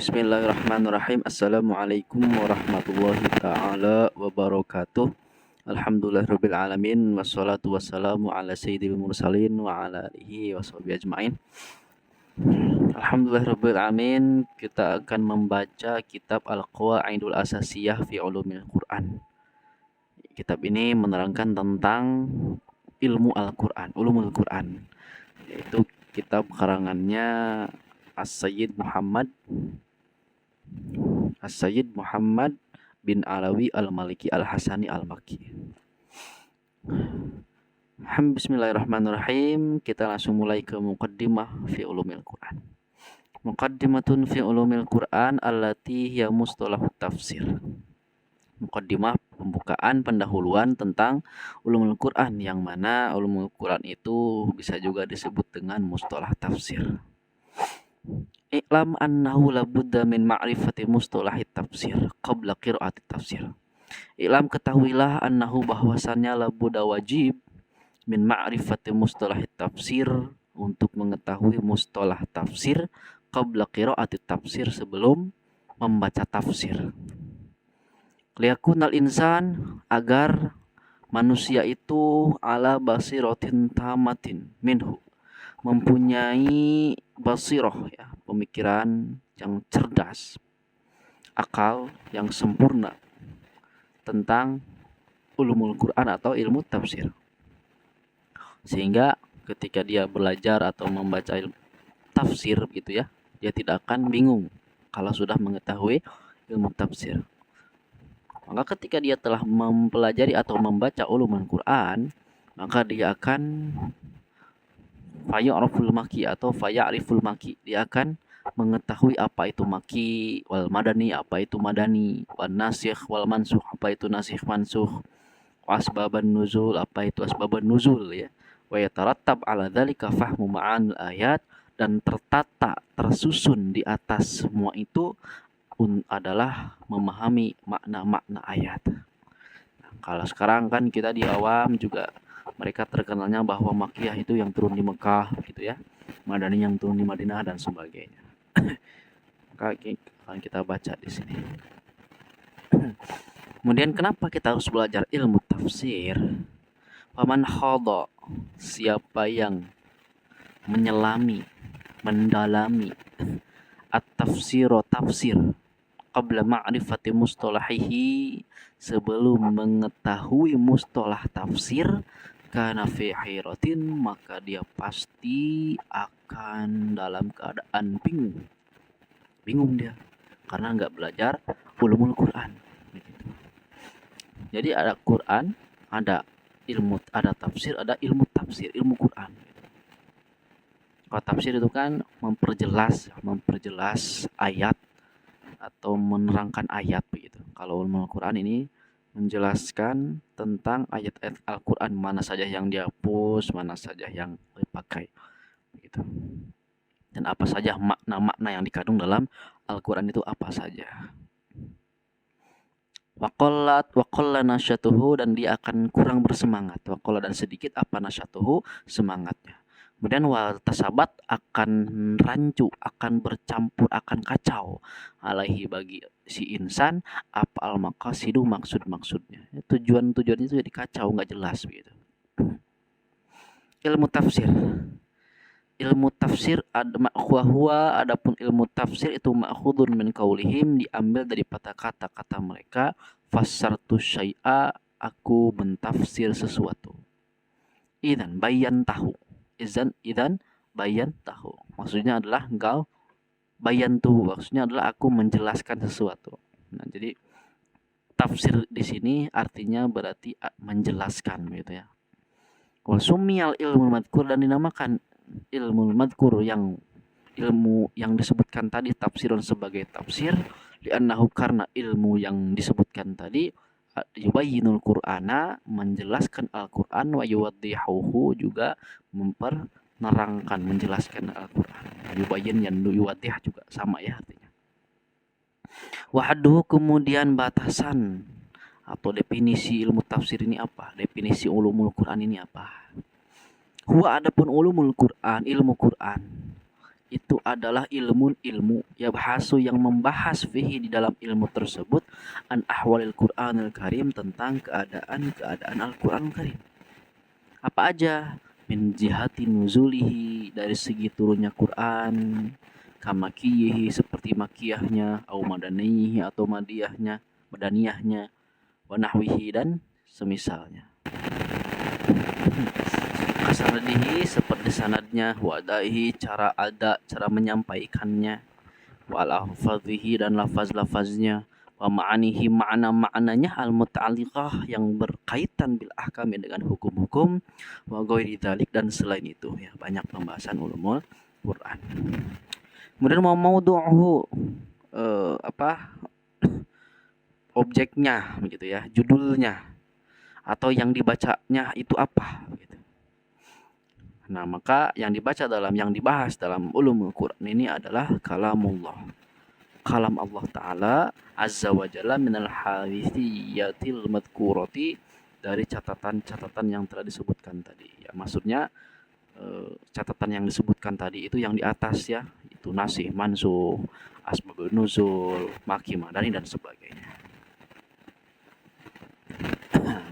Bismillahirrahmanirrahim. Assalamualaikum warahmatullahi ta'ala wabarakatuh. Alhamdulillahirabbil alamin wassalatu wassalamu ala sayyidil mursalin wa ala alihi washabihi ajmain. Alhamdulillahirabbil alamin, kita akan membaca kitab Al-Qawaidul Asasiyah fi Ulumil Quran. Kitab ini menerangkan tentang ilmu Al-Quran, ulumul Quran, yaitu kitab karangannya As-Sayyid Muhammad bin Alawi Al-Maliki Al-Hasani Al-Makki. Bismillahirrahmanirrahim. Kita langsung mulai ke muqaddimah fi ulumil Quran. Muqaddimatun fi ulumil Quran allati hiya mustalahut tafsir. Muqaddimah, pembukaan, pendahuluan tentang ulumul Quran, yang mana ulumul Quran itu bisa juga disebut dengan mustalah tafsir. I'lam annahu labudda min ma'rifati mustalahit tafsir qabla qira'ati tafsir. I'lam, ketahuilah, annahu, bahwasannya, labudda, wajib, min ma'rifati mustalahit tafsir, untuk mengetahui mustalah tafsir, qabla qira'ati tafsir, sebelum membaca tafsir. Liyakunal insan, agar manusia itu ala basiratin tamatin minhu, mempunyai basiroh, ya, pemikiran yang cerdas, akal yang sempurna tentang ulumul Quran atau ilmu tafsir, sehingga ketika dia belajar atau membaca tafsir gitu ya, dia tidak akan bingung kalau sudah mengetahui ilmu tafsir. Maka ketika dia telah mempelajari atau membaca ulumul Quran, maka dia akan faya'riful maki atau faya'riful maki, dia akan mengetahui apa itu maki, wal madani, apa itu madani, wan nasikh wal mansukh, apa itu nasikh mansukh, asbaban nuzul, apa itu asbaban nuzul, ya. Wa yatarattab ala dzalika fahmu ma'anil ayat, dan tertata, tersusun di atas semua itu adalah memahami makna-makna ayat. Nah, kalau sekarang kan kita di awam juga, mereka terkenalnya bahwa Makkiyah itu yang turun di Mekah gitu ya, Madani yang turun di Madinah dan sebagainya. Maka akan kita baca di sini. Kemudian kenapa kita harus belajar ilmu tafsir? Faman khadha, siapa yang menyelami, mendalami at-tafsiro, tafsir, qabla ma'rifati mustalahihi, sebelum mengetahui mustalah tafsir, kana fi hiratin, maka dia pasti akan dalam keadaan bingung dia, karena nggak belajar ulumul Quran. Jadi ada Quran, ada ilmu, ada tafsir, ada ilmu tafsir, ilmu Quran. Kalau tafsir itu kan memperjelas ayat atau menerangkan ayat begitu. Kalau ulumul Quran ini menjelaskan tentang ayat-ayat Al-Quran, mana saja yang dihapus, mana saja yang dipakai begitu. Dan apa saja makna-makna yang dikandung dalam Al-Quran itu apa saja. Waqalla nasyatuhu, dan dia akan kurang bersemangat. Waqalla, dan sedikit apa nasyatuhu, semangatnya. Kemudian wal tasabat, akan rancu, akan bercampur, akan kacau, alaihi, bagi si insan, apa al maqasidu, maksud-maksudnya. Tujuan-tujuan itu jadi kacau, nggak jelas begitu. Ilmu tafsir. Ilmu tafsir adapun ilmu tafsir itu ma'khudun min qaulihim, diambil dari kata-kata mereka, fassartu syai'a, aku mentafsir sesuatu. Idzan bayan tahu. Idzan bayan tahu. Maksudnya adalah engkau bayan tuh, maksudnya adalah aku menjelaskan sesuatu. Nah, jadi tafsir di sini artinya berarti menjelaskan gitu ya. Wa sumiyal ilmu madkur, dan dinamakan ilmu madkur, yang ilmu yang disebutkan tadi, tafsirun, sebagai tafsir, li'annahu, karena ilmu yang disebutkan tadi, yubayyinul Qur'ana, menjelaskan Al-Qur'an, wa yuwaddihuhu, juga mempernerangkan, menjelaskan Al-Qur'an. Yubayyin dan yuwaddih juga sama ya artinya. Wa hadduhu, kemudian batasan atau definisi ilmu tafsir ini apa? Definisi ulumul Quran ini apa? Huwa, adapun ulumul Quran, ilmu Quran, itu adalah ilmu yabhasu yang membahas fihi di dalam ilmu tersebut an ahwalil Qur'anil Karim tentang keadaan Al-Qur'an Karim. Apa aja? Min jihati nuzulihi dari segi turunnya Quran, kamakiyihi seperti makiyahnya, au madanihi atau madaniyahnya, wa nahwihi dan semisalnya. Kasanadihi seperti sanadnya, wadaihi cara menyampaikannya, wa al-alfadhihi dan lafaz-lafaznya, wa ma'anihi maknanya al-muta'alliqah yang berkaitan bil ahkami dengan hukum-hukum, wa ghairi dzalik dan selain itu ya, banyak pembahasan ulumul Quran. Kemudian maudu'uhu objeknya begitu ya, judulnya atau yang dibacanya itu apa gitu. Nah, maka yang dibahas dalam ulumul Quran ini adalah kalamullah. Kalam Allah Ta'ala Azza wa Jalla minal hadithiyatil madhkurati, dari catatan-catatan yang telah disebutkan tadi ya, maksudnya catatan yang disebutkan tadi itu yang di atas ya, itu nasih, mansukh, asbabun nuzul, maki, madani dan sebagainya.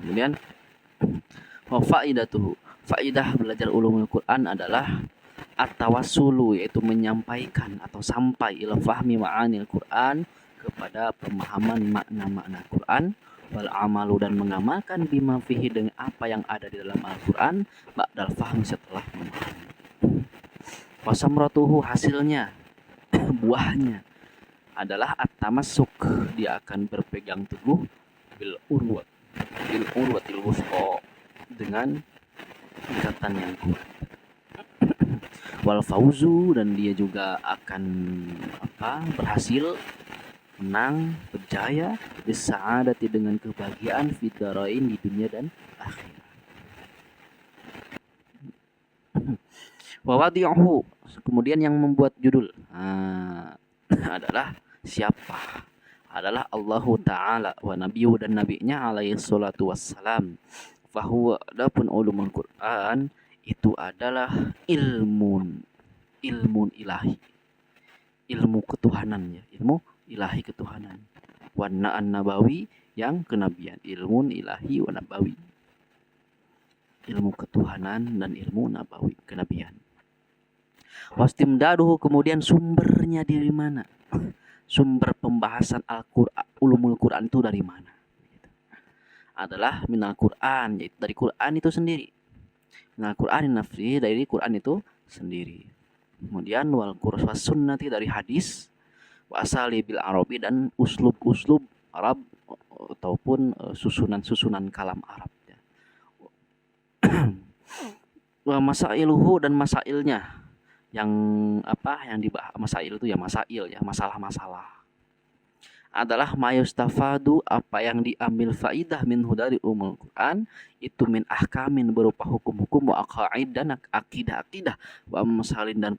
Kemudian wa faidatuhu, faidah belajar ulumul Quran adalah at-tawassulu, yaitu menyampaikan atau sampai ila fahmi ma'anil Quran, kepada pemahaman makna-makna Quran, wal amalu dan mengamalkan bima fihi, dengan apa yang ada di dalam Al-Quran, ba'dal fahmi setelah memahami. Wasamratuhu hasilnya buahnya adalah at-tamassuk, dia akan berpegang teguh bil urwatil wuthqa, dengan ikatan yang kuat. Wal fauzu, dan dia juga akan berhasil, menang, berjaya, bisa'adati, dengan kebahagiaan, fidarain, di dunia dan akhirat. Wa wadi'uhu, kemudian yang membuat judul adalah siapa? Adalah Allah Ta'ala wa nabiyyu, dan nabinya alaihi salatu wassalam. Fahuwa, adapun ulumul Quran itu adalah ilmu ilahi, ilmu ketuhanan ya, ilmu ilahi ketuhanan. Wana'an nabawi, yang kenabian, ilmu ilahi wa nabawi, ilmu ketuhanan dan ilmu nabawi, kenabian. Wastimdaduhu, kemudian sumbernya dari mana? Sumber pembahasan Al-Qur'an, ulumul Quran itu dari mana? Adalah minal Quran, yaitu dari Quran itu sendiri. Minal Quran nafsi, dari Quran itu sendiri. Kemudian wal Qur'an sunnati, dari hadis, wa asali bil arabi, dan uslub Arab ataupun susunan kalam Arab ya. Wa masailuhu, dan masailnya, yang dibahas masail itu ya, masalah-masalah adalah mayustafadu, apa yang diambil faidah minhu dari umul Quran itu, min ahkamin, berupa hukum-hukum, wa aqaid, dan akidah-akidah, wa masalin, dan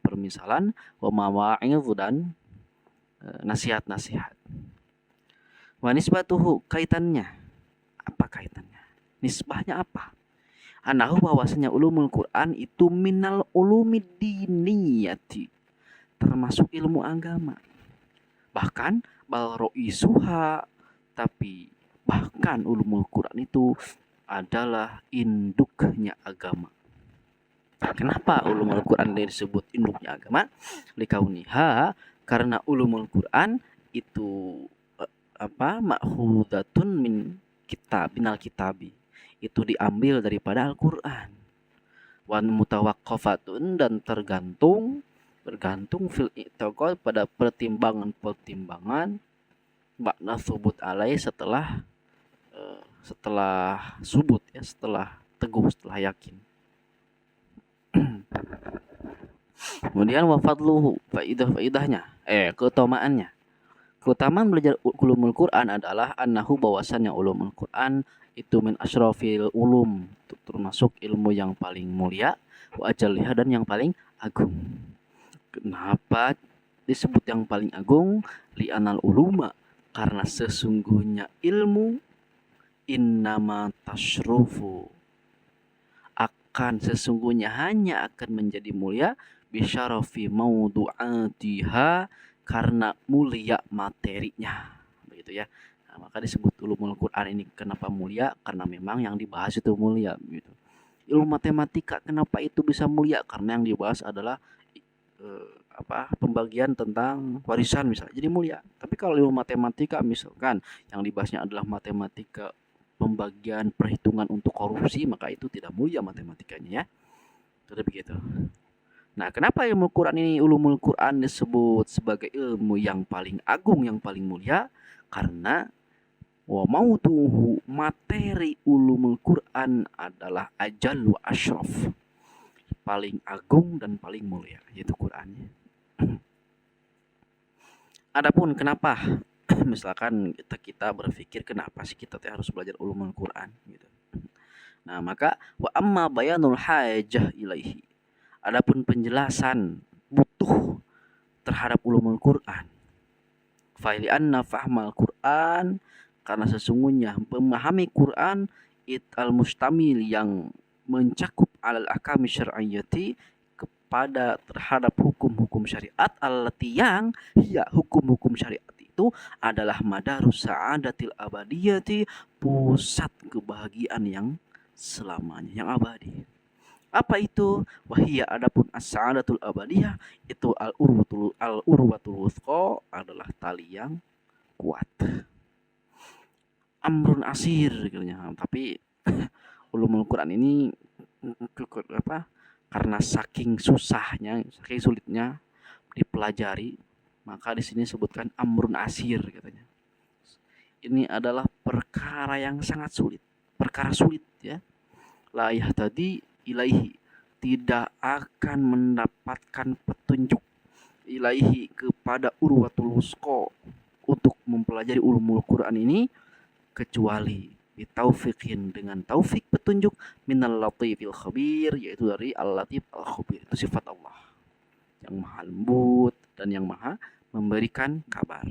permisalan, wa mawa'idh, dan nasihat-nasihat. Wa nisbatuhu, kaitannya, apa kaitannya? Nisbahnya apa? Anahu, bahwasanya ulumul Quran itu minal ulumid diniyati, termasuk ilmu agama. Bahkan bal ro'isuha, tapi bahkan ulumul Quran itu adalah induknya agama. Kenapa ulumul Quran disebut induknya agama? Likauniha, karena ulumul Quran itu ma'khudatun min binal kitabi, itu diambil daripada Al-Quran. Wan mutawaqqafatun, dan bergantung fil i'tiqad, pada pertimbangan makna subut alai, setelah subut ya, setelah teguh, setelah yakin. Kemudian wa fadluhu, faidahnya, keutamaannya. Keutamaan belajar ulumul Quran adalah annahu, bahwasannya ulumul Quran itu min asyrafil ulum, termasuk ilmu yang paling mulia, wa ajalliha, dan yang paling agung. Kenapa disebut yang paling agung? Li'anal uluma, karena sesungguhnya ilmu innama tasyrufu, sesungguhnya hanya akan menjadi mulia bisyarafi maudu'atiha, karena mulia materinya, begitu ya. Nah, maka disebut ulumul Quran ini kenapa mulia, karena memang yang dibahas itu mulia gitu. Ilmu matematika kenapa itu bisa mulia, karena yang dibahas adalah pembagian tentang warisan misalnya, jadi mulia. Tapi kalau ilmu matematika misalkan yang dibahasnya adalah matematika pembagian perhitungan untuk korupsi, maka itu tidak mulia matematikanya ya. Sudah begitu. Nah, kenapa ilmu Quran ini, ulumul Quran, disebut sebagai ilmu yang paling agung, yang paling mulia? Karena wa mautuhu, materi ulumul Quran adalah ajal wa asyraf, paling agung dan paling mulia, yaitu Qurannya. Adapun kenapa misalkan kita berpikir kenapa sih kita harus belajar ulumul Quran gitu. Nah, maka wa amma bayanul hajah ilaihi, adapun penjelasan butuh terhadap ulumul Quran. Fa'ili anna fahmal Quran, karena sesungguhnya memahami Quran al mustamil, yang mencakup alal ahkami syar'iyyati, kepada terhadap hukum-hukum syariat, allati yang ya hukum-hukum syariat itu adalah madarus sa'adatil abadiyati, pusat kebahagiaan yang selamanya, yang abadi. Apa itu? Wahiyya, adapun as-sa'adatul abadiyah itu al-urwatul wuthqa, adalah tali yang kuat. Amrun asir katanya. Tapi ulumul Quran ini karena saking susahnya, saking sulitnya dipelajari, maka di sini sebutkan amrun asir katanya. Ini adalah perkara yang sangat sulit, perkara sulit ya. La yahtadi ilaihi, tidak akan mendapatkan petunjuk, ilaihi, kepada urwatul wuthqa, untuk mempelajari ulumul Quran ini, kecuali bitaufiqin, dengan taufik petunjuk, minal latifil khabir, yaitu dari al-latif al-khabir, itu sifat Allah yang maha lembut dan yang maha memberikan kabar.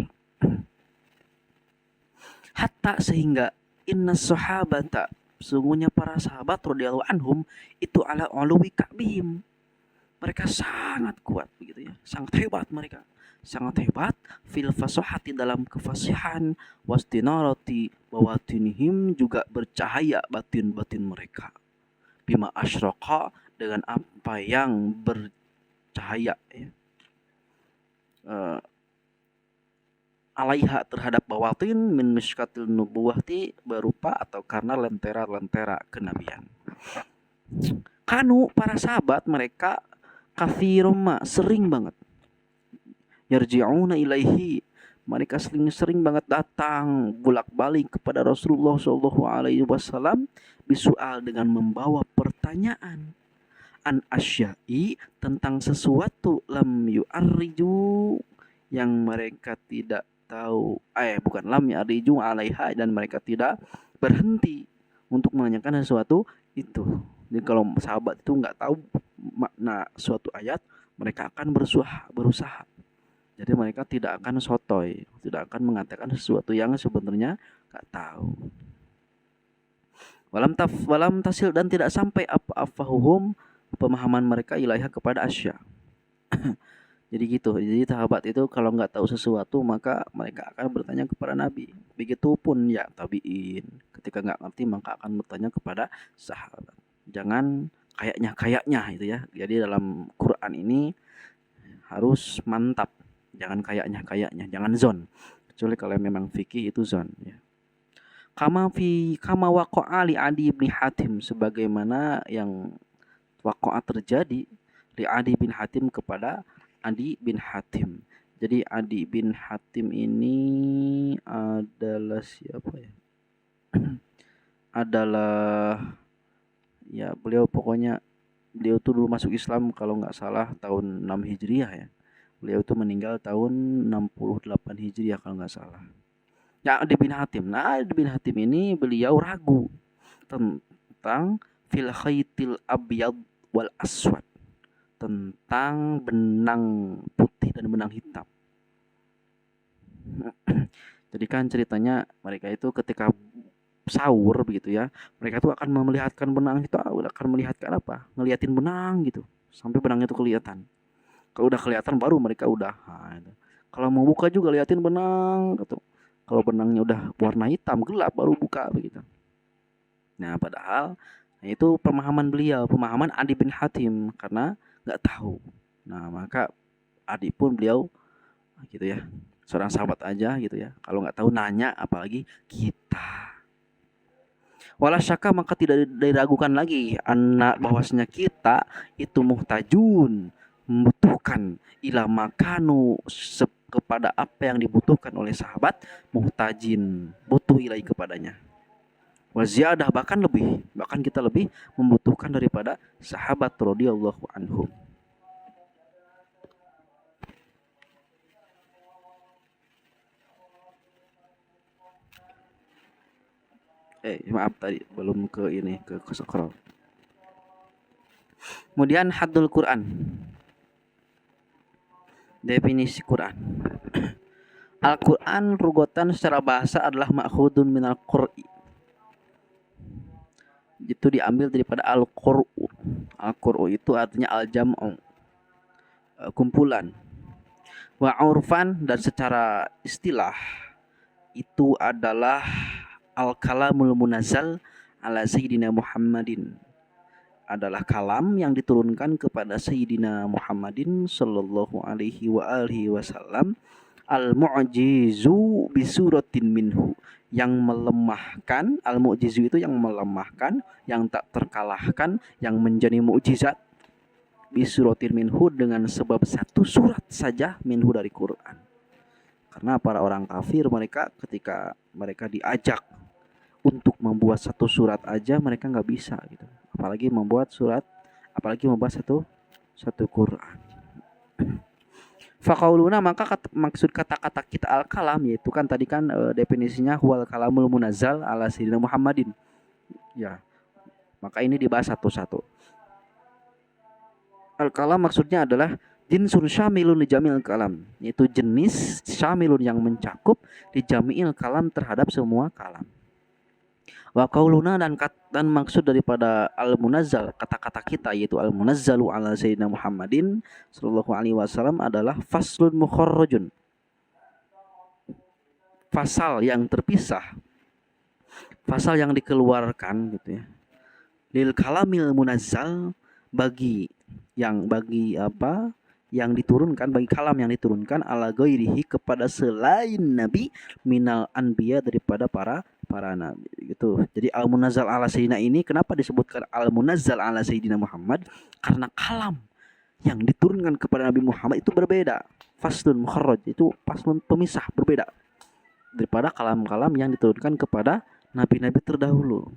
Hatta, sehingga inna sahabata, sesungguhnya para sahabat radhiyallahu anhum, itu ala uluwi ka'bihim, mereka sangat kuat begitu ya, sangat hebat mereka, sangat hebat fil fasahati, dalam kefasihan, wastinarati bawatinihim, juga bercahaya batin-batin mereka, bima asyraqa, dengan apa yang bercahaya ya, alaiha, terhadap bawatin, min miskatil nubuwati, berupa atau karena lentera-lentera kenabian. Kanu, para sahabat mereka, kathirumma, sering banget, yarji'una ilaihi, mereka sering banget datang bolak-balik kepada Rasulullah Shallallahu Alaihi Wasallam, bisual, dengan membawa pertanyaan, an asya'i, tentang sesuatu, lam yu'arriju, yang mereka tidak tahu, bukan lam yu'arriju alaiha, dan mereka tidak berhenti untuk menanyakan sesuatu itu. Jadi kalau sahabat itu nggak tahu makna suatu ayat, mereka akan berusaha. Jadi mereka tidak akan sotoy, tidak akan mengatakan sesuatu yang sebenarnya nggak tahu. Walam tasil, dan tidak sampai afahuhum, pemahaman mereka, ilaiha, kepada asya. Jadi gitu. Jadi sahabat itu kalau nggak tahu sesuatu, maka mereka akan bertanya kepada Nabi. Begitupun ya tabiin, ketika nggak ngerti maka akan bertanya kepada sahabat. Jangan kayaknya itu ya. Jadi dalam Quran ini harus mantap, jangan kayaknya, jangan zon. Kecuali kalau memang fikih itu zon ya. Kama waqa'a li Adi bin Hatim, sebagaimana yang waqa'a terjadi li Adi bin Hatim, kepada Adi bin Hatim. Jadi Adi bin Hatim ini adalah siapa ya? Adalah ya, beliau tuh dulu masuk Islam kalau nggak salah tahun 6 Hijriah ya. Beliau itu meninggal tahun 68 Hijriah kalau nggak salah. Ya, Adi bin Hatim. Nah, Adi bin Hatim ini beliau ragu tentang fil khaytil abyad wal aswad, tentang benang putih dan benang hitam. Jadi kan ceritanya mereka itu ketika sahur begitu ya, mereka tuh akan melihatkan benang itu, akan melihatkan apa? Ngeliatin benang gitu, sampai benang itu kelihatan. Kalau udah kelihatan baru mereka udah. Nah, itu. Kalau mau buka juga liatin benang gitu. Kalau benangnya udah warna hitam gelap baru buka begitu. Nah, padahal itu pemahaman beliau, pemahaman Adi bin Hatim karena nggak tahu. Nah, maka Adi pun beliau gitu ya, seorang sahabat aja gitu ya. Kalau nggak tahu nanya, apalagi kita. Wala syaka maka tidak diragukan lagi anak bahwasanya kita itu muhtajun, membutuhkan ila makanu kepada apa yang dibutuhkan oleh sahabat, muhtajin, butuh ilai kepadanya. Waziyadah bahkan kita lebih membutuhkan daripada sahabat radhiyallahu anhum. Maaf tadi belum ke ini ke scroll. Kemudian haddul Quran. Definisi Quran. Al-Quran rugotan secara bahasa adalah ma'khudun minal qur'i. Itu diambil daripada al-qur'u. Al-qur'u itu artinya al-jam'u, kumpulan. Wa urfan, dan secara istilah itu adalah al-kalamul munazzal ala sayyidina Muhammadin. Adalah kalam yang diturunkan kepada Sayyidina Muhammadin sallallahu alaihi wa alihi wasallam, al-mu'jizu bisuratin minhu, yang melemahkan. Al-mu'jizu itu yang melemahkan, yang tak terkalahkan, yang menjadi mukjizat, bisuratin minhu, dengan sebab satu surat saja, minhu dari Quran. Karena para orang kafir, mereka ketika mereka diajak untuk membuat satu surat aja mereka nggak bisa gitu, apalagi membuat satu Quran. Faqauluna, maka maksud kata-kata kita al-kalam yaitu kan tadi kan definisinya huwal kalamul munazzal ala sayyidina Muhammadin. Ya. Maka ini dibahas satu-satu. Al-kalam maksudnya adalah jinsun syamilun li jamil kalam, yaitu jenis syamilun yang mencakup di jamil kalam terhadap semua kalam. Wa qauluna, dan maksud daripada al-munazzal, kata-kata kita yaitu al-munazzalu ala sayyidina Muhammadin sallallahu alaihi wasallam adalah faslun mukharrajun, fasal yang terpisah, fasal yang dikeluarkan gitu ya, lil kalamil munazzal, bagi yang diturunkan, bagi kalam yang diturunkan, ala ghairihi, kepada selain nabi, minal anbiya, daripada para nabi gitu. Jadi al-munazzal ala sayyidina ini kenapa disebutkan al-munazzal ala sayyidina Muhammad? Karena kalam yang diturunkan kepada Nabi Muhammad itu berbeda. Faslun mukharraj, itu faslun pemisah, berbeda daripada kalam-kalam yang diturunkan kepada nabi-nabi terdahulu.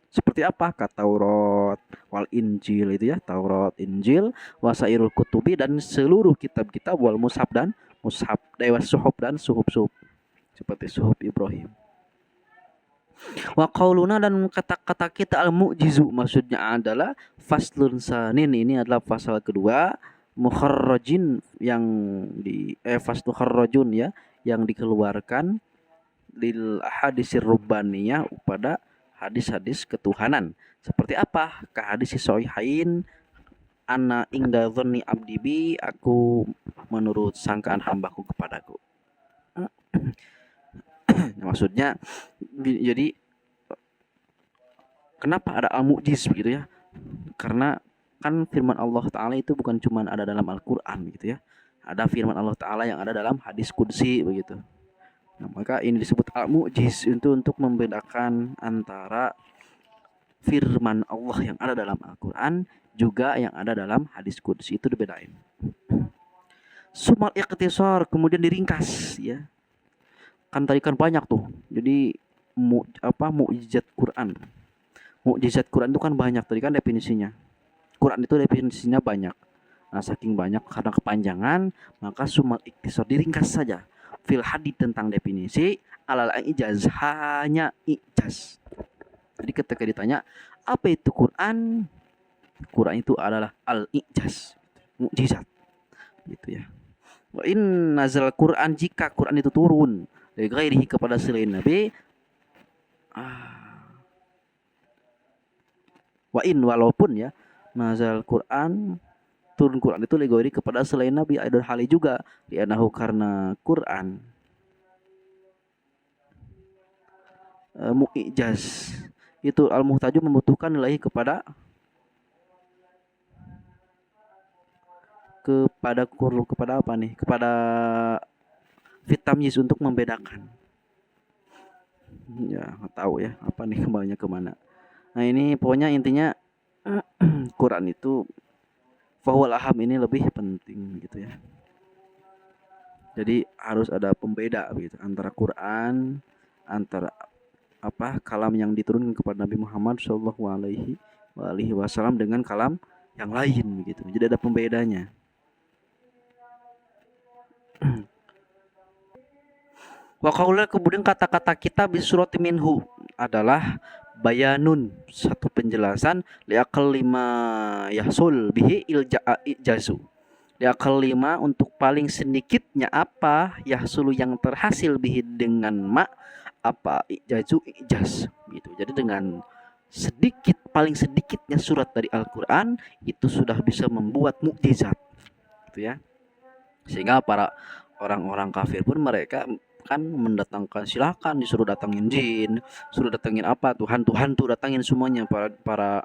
Seperti apa? Kata Taurat wal Injil, itu ya, Taurat, Injil, wasairul kutubi, dan seluruh kitab-kitab, wal mushaf, dan mushaf, dewas suhuf, dan suhuf seperti suhuf Ibrahim. Wa qauluna, dan kata-kata kita al-mu'jizu maksudnya adalah faslun sanin, ini adalah pasal kedua, mukharrajin, yang faslu kharrajun ya, yang dikeluarkan, lil hadisir rubbaniyah, pada hadis-hadis ketuhanan. Seperti apa? Ka hadis sahihain, ana ingda dhanni abdi bi, aku menurut sangkaan hambaku kepadaku. Maksudnya jadi kenapa ada al-mu'jiz begitu ya? Karena kan firman Allah Ta'ala itu bukan cuma ada dalam Al-Quran gitu ya. Ada firman Allah Ta'ala yang ada dalam hadis qudsi begitu. Nah, maka ini disebut al-mu'jiz itu untuk membedakan antara firman Allah yang ada dalam Al-Quran juga yang ada dalam hadis qudsi, itu dibedain. Sumal ikhtisar, kemudian diringkas ya. Kan tadi kan banyak tuh. Jadi mukjizat Quran. Mukjizat Quran itu kan banyak, tadi kan definisinya. Quran itu definisinya banyak. Nah, saking banyak karena kepanjangan, maka sumal ikhtisar, diringkas saja. Fil hadith, tentang definisi, alal ijaz, hanya ijaz. Jadi ketika ditanya apa itu Quran, Quran itu adalah al-ijaz, mukjizat gitu ya. Wa in nazal Quran, jika Quran itu turun dari ghairihi, kepada selain nabi, wa in, walaupun ya, nazal Quran turun Quran itu lighairi kepada selain Nabi. Ada hal juga li'annahu karena Quran mu'ijaz. Itu al-muhtaju membutuhkan nilai kepada apa nih? Kepada fitamyiz untuk membedakan. Ya, nggak tahu ya apa nih kembalinya kemana. Nah ini pokoknya intinya Quran itu fahuwal aham ini lebih penting gitu ya. Jadi harus ada pembeda gitu antara Quran, antara apa kalam yang diturunkan kepada Nabi Muhammad Shallallahu Alaihi Wasallam dengan kalam yang lain gitu. Jadi ada pembedanya. Wa qaula kemudian kata-kata kita bisurati minhu adalah bayanun, satu penjelasan liakal lima yahsul bihi ijazu. Liakal lima untuk paling sedikitnya apa yahsulu yang terhasil bihi dengan ma apa ijazu ijaz gitu. Jadi dengan sedikit paling sedikitnya surat dari Al-Qur'an itu sudah bisa membuat mukjizat gitu ya. Sehingga para orang-orang kafir pun mereka kan mendatangkan, silakan disuruh datangin jin, suruh datangin apa Tuhan tuh datangin semuanya, para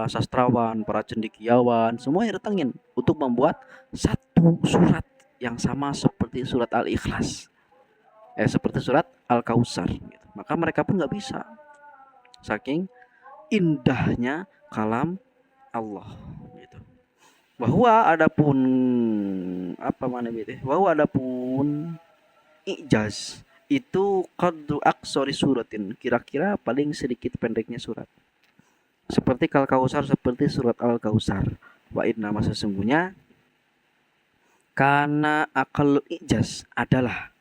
sastrawan, para cendekiawan, semuanya datangin untuk membuat satu surat yang sama seperti surat Al-Ikhlas, seperti surat Al-Kautsar gitu. Maka mereka pun nggak bisa, saking indahnya kalam Allah gitu. Bahwa adapun ijaz itu qadru aqsari suratin, kira-kira paling sedikit pendeknya surat. Seperti Al-Kautsar, seperti surat Al-Kautsar. Wa inna sesungguhnya karena akal ijaz adalah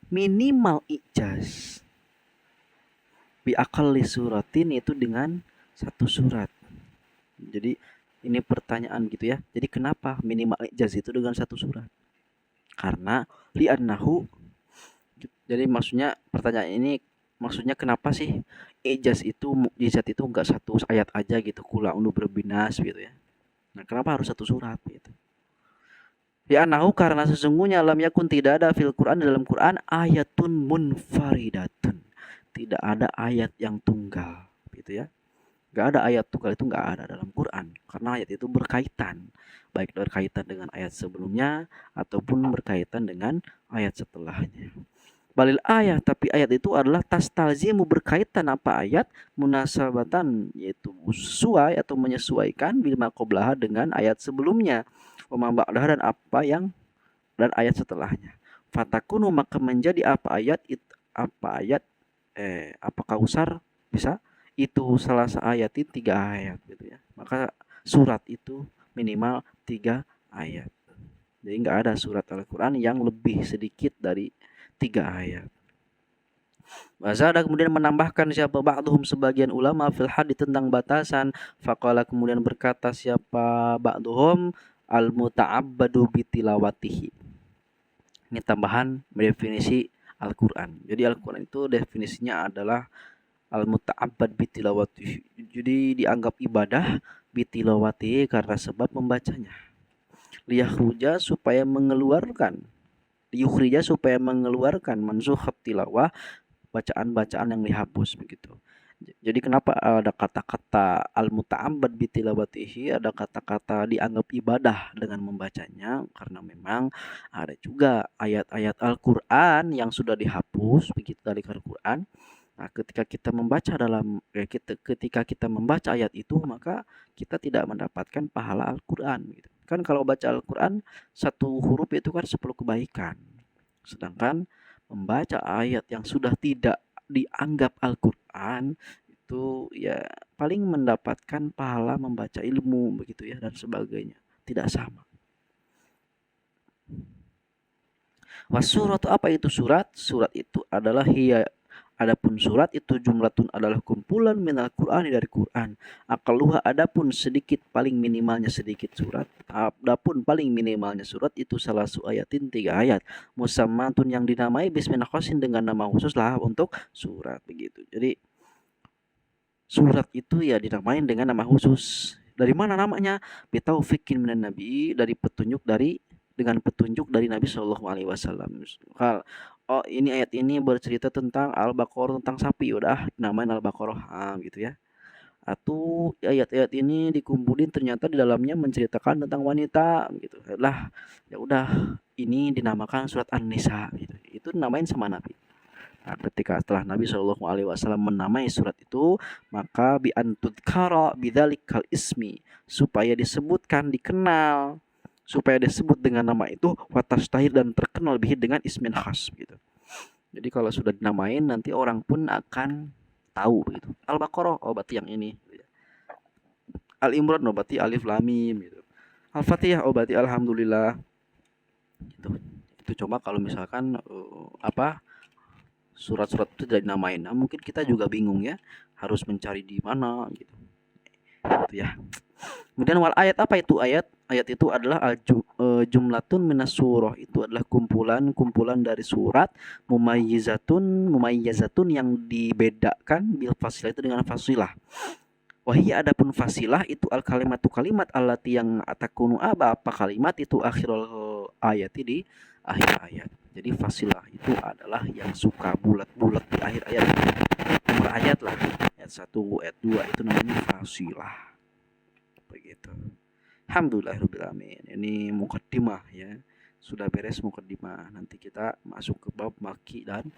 minimal ijaz bi akalli suratin, itu dengan satu surat. Jadi ini pertanyaan gitu ya. Jadi kenapa minimal ijaz itu dengan satu surat? Karena li'annahu, jadi maksudnya pertanyaan ini maksudnya kenapa sih ijaz itu mukjizat itu enggak satu ayat aja gitu, kula unu berbinas gitu ya. Nah, kenapa harus satu surat gitu? Li'annahu karena sesungguhnya lam yakun tidak ada fil Quran, dalam Quran ayatun munfaridatun. Tidak ada ayat yang tunggal gitu ya. Gak ada ayat tunggal, itu gak ada dalam Quran. Karena ayat itu berkaitan, baik berkaitan dengan ayat sebelumnya ataupun berkaitan dengan ayat setelahnya. Balil ayat, tapi ayat itu adalah tastalzimu, berkaitan apa ayat, munasabatan yaitu sesuai atau menyesuaikan bil maqoblaha dengan ayat sebelumnya, wa ba'daha dan apa yang dan ayat setelahnya. Fatakunu maka menjadi apa ayat apa Kautsar bisa itu salah ayatin 3 ayat gitu ya. Maka surat itu minimal 3 ayat. Jadi enggak ada surat Al-Qur'an yang lebih sedikit dari 3 ayat. Wazada kemudian menambahkan siapa ba'duhum sebagian ulama fil hadits tentang batasan, faqala kemudian berkata siapa ba'duhum al muta'abbadu bitilawatihi. Ini tambahan definisi Al-Qur'an. Jadi Al-Qur'an itu definisinya adalah al-muta'abbad bitilawatihi. Jadi dianggap ibadah bitilawatihi karena sebab membacanya. Liyakhrija supaya mengeluarkan mansukhat tilawah, bacaan-bacaan yang dihapus begitu. Jadi kenapa ada kata-kata al-muta'abbad bitilawatihi, ada kata-kata dianggap ibadah dengan membacanya, karena memang ada juga ayat-ayat Al-Qur'an yang sudah dihapus begitu dari Al-Qur'an. Nah, ketika kita membaca ayat itu, maka kita tidak mendapatkan pahala Al-Qur'an gitu. Kan kalau baca Al-Qur'an satu huruf itu kan 10 kebaikan. Sedangkan membaca ayat yang sudah tidak dianggap Al-Qur'an itu ya paling mendapatkan pahala membaca ilmu begitu ya dan sebagainya. Tidak sama. Wasuratu, apa itu surat? Surat itu adalah adapun surat itu jumlatun adalah kumpulan minal Qur'ani dari Quran. Akaluha adapun sedikit, paling minimalnya sedikit surat. Adapun paling minimalnya surat itu salah satu ayatin 3 ayat. Musammatun yang dinamai bismillah khosin dengan nama khusus lah untuk surat begitu. Jadi surat itu ya dinamain dengan nama khusus Dari mana namanya? Bitaufiqin minan nabi, dari petunjuk dengan petunjuk dari Nabi Shallallahu alaihi wasallam. Oh, ini ayat ini bercerita tentang Al-Baqarah, tentang sapi, udah namain Al-Baqarah, gitu ya. Atau ayat-ayat ini dikumpulin ternyata di dalamnya menceritakan tentang wanita gitu. Lah, ya udah ini dinamakan surat An-Nisa gitu. Itu dinamain sama Nabi. Nah, ketika setelah Nabi Shallallahu alaihi wasallam menamai surat itu, maka bi antudkara bidzalikal ismi, supaya disebutkan, dikenal, supaya disebut dengan nama itu, watastahir, dan terkenal bihi dengan ismin khas gitu. Jadi kalau sudah dinamain nanti orang pun akan tahu gitu. Al-Baqarah, oh berarti yang ini. Al-Imran, oh berarti alif lam mim gitu. Al-Fatihah, oh berarti alhamdulillah gitu. Itu coba kalau misalkan surat-surat itu tidak dinamain. Nah, mungkin kita juga bingung ya, harus mencari di mana gitu. Gitu ya. Kemudian wal ayat, apa itu ayat? Ayat itu adalah jumlatun minas surah, itu adalah kumpulan dari surat, mumayyizatun yang dibedakan bil fasilah, itu dengan fasilah. Wahia, adapun fasilah itu al kalimatu, kalimat allati yang atakunu apa kalimat itu akhirul ayat, di akhir ayat. Jadi fasilah itu adalah yang suka bulat-bulat di akhir ayat. Nomor ayat lah, ayat 1, ayat 2 itu namanya fasilah. Begitu. Alhamdulillahirabbil alamin. Ini mukaddimah ya. Sudah beres mukaddimah. Nanti kita masuk ke bab maki dan